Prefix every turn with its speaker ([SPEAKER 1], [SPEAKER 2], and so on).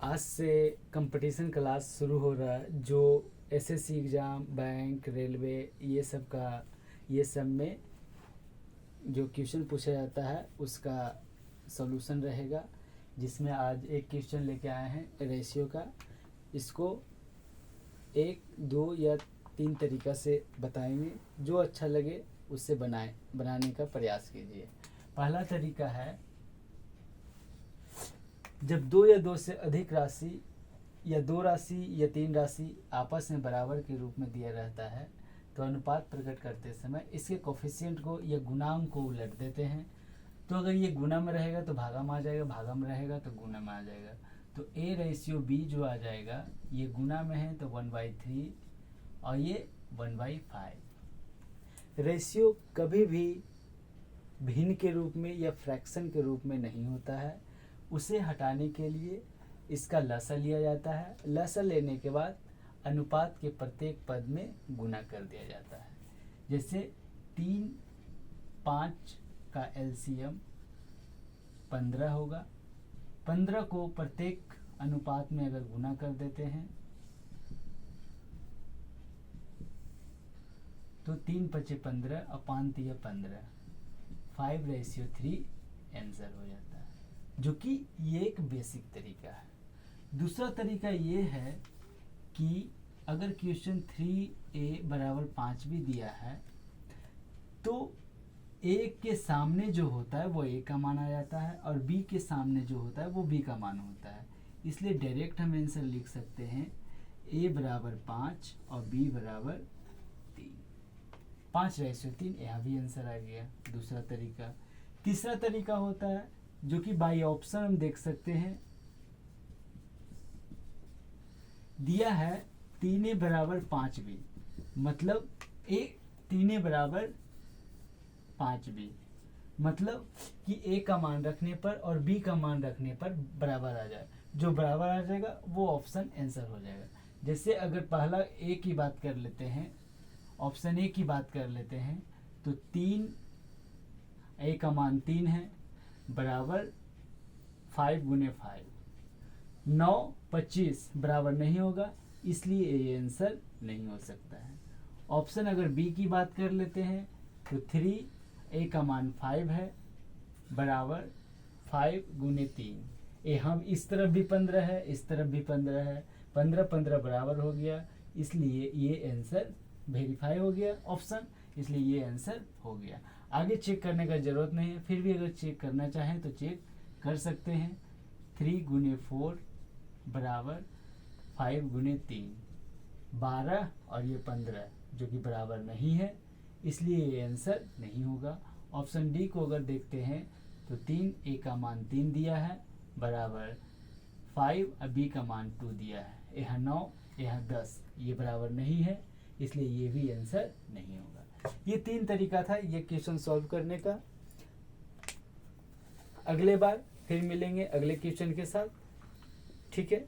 [SPEAKER 1] आज से competition class शुरू हो रहा है, जो एसएससी एग्ज़ाम, बैंक, रेलवे, ये सब में जो क्वेश्चन पूछा जाता है उसका सॉल्यूशन रहेगा। जिसमें आज एक क्वेश्चन लेके आए हैं रेशियो का। इसको 1, 2 या 3 तरीक़ा से बताएंगे, जो अच्छा लगे उससे बनाने का प्रयास कीजिए। पहला तरीका है, जब 2 या 2 से अधिक राशि या 2 राशि या 3 राशि आपस में बराबर के रूप में दिया रहता है तो अनुपात प्रकट करते समय इसके कोफिशिएंट को या गुणांक को उलट देते हैं। तो अगर ये गुना में रहेगा तो भागा में आ जाएगा, भागा में रहेगा तो गुना में आ जाएगा। तो A/B जो आ जाएगा, ये गुना में है तो 1/3 और ये 1/5। रेशियो कभी भी भिन्न के रूप में या फ्रैक्शन के रूप में नहीं होता है। उसे हटाने के लिए इसका लसा लिया जाता है। लसा लेने के बाद अनुपात के प्रत्येक पद में गुना कर दिया जाता है। जैसे 3, 5 का एलसीएम 15 होगा। 15 को प्रत्येक अनुपात में अगर गुना कर देते हैं तो 3 × 5 = 15 और 5 × 3 = 15, 5/3 आंसर हो जाता है, जो कि ये एक बेसिक तरीका है। दूसरा तरीका ये है कि अगर क्वेश्चन 3A = 5 भी दिया है तो A के सामने जो होता है वो A का मान आ जाता है और B के सामने जो होता है वो B का मान होता है। इसलिए डायरेक्ट हम आंसर लिख सकते हैं A = 5 और B = 3, 5/3। यहाँ भी आंसर आ गया। दूसरा तरीका। तीसरा तरीका होता है जो कि बाई ऑप्शन हम देख सकते हैं। दिया है 3A = 5B, मतलब 3A = 5B, मतलब कि A का मान रखने पर और B का मान रखने पर बराबर आ जाए। जो बराबर आ जाएगा वो ऑप्शन आंसर हो जाएगा। जैसे अगर पहला A की बात कर लेते हैं, ऑप्शन A की बात कर लेते हैं तो 3, A का मान 3 है, बराबर 5 × 5, 9, 25 बराबर नहीं होगा, इसलिए ये आंसर नहीं हो सकता है। ऑप्शन अगर बी की बात कर लेते हैं तो 3, A का मान 5 है, बराबर 5 × 3। ए हम इस तरफ भी 15 है, इस तरफ भी 15 है, 15 बराबर हो गया, इसलिए ये आंसर वेरीफाई हो गया ऑप्शन, इसलिए ये आंसर हो गया। आगे चेक करने का ज़रूरत नहीं है, फिर भी अगर चेक करना चाहें तो चेक कर सकते हैं। 3 × 4 बराबर 5 × 3, 12 और ये 15 जो कि बराबर नहीं है, इसलिए ये आंसर नहीं होगा। ऑप्शन डी को अगर देखते हैं तो 3, A का मान 3 दिया है, बराबर 5 और B का मान 2 दिया है। यहाँ 9, यहाँ 10, ये बराबर नहीं है, इसलिए ये भी आंसर नहीं होगा। ये 3 तरीका था ये क्वेश्चन सॉल्व करने का। अगले बार फिर मिलेंगे अगले क्वेश्चन के साथ, ठीक है।